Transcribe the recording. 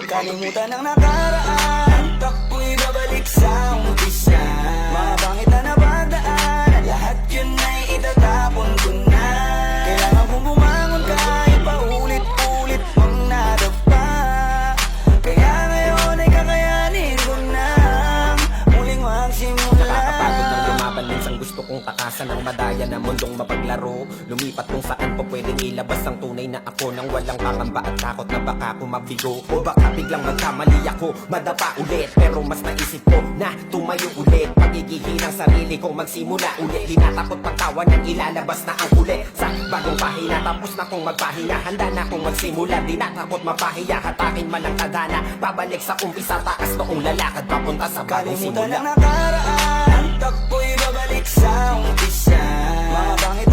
Kalimutan ang nakaraan, takbo'y babalik sa umpisa. Mga pangit na napadaan, lahat yun ay itatapon ko na. Kailangan kong bumangon kahit paulit-ulit pang nadapa. Kaya ngayon ay kakayanin ko na muling magsimula. Nakakapagod ng lumaban, minsan gusto kong takasan ang madaya na mundong mapaglaro. Lumipat kung saan po pwedeng ilabas ang tunay na ako, nang walang pangamba at takot na baka ako mabigo. O baka biglang magkamali ako, madapa ulit. Pero mas naisip ko na tumayo ulit. Pagigihin ang sarili ko, magsimula ulit. Di natakot pagtawan ng ilalabas na ang kulit. Sa bagong pahina, tapos na kong magpahinga. Handa na kong magsimula, di natakot mapahiya. Hatakin man ang tadhana, babalik sa umpisa. Taas noong lalakad, papunta sa bagong Kalimutan simula. ang nakaraan, takbo'y babalik sa umpisa. Mga pangit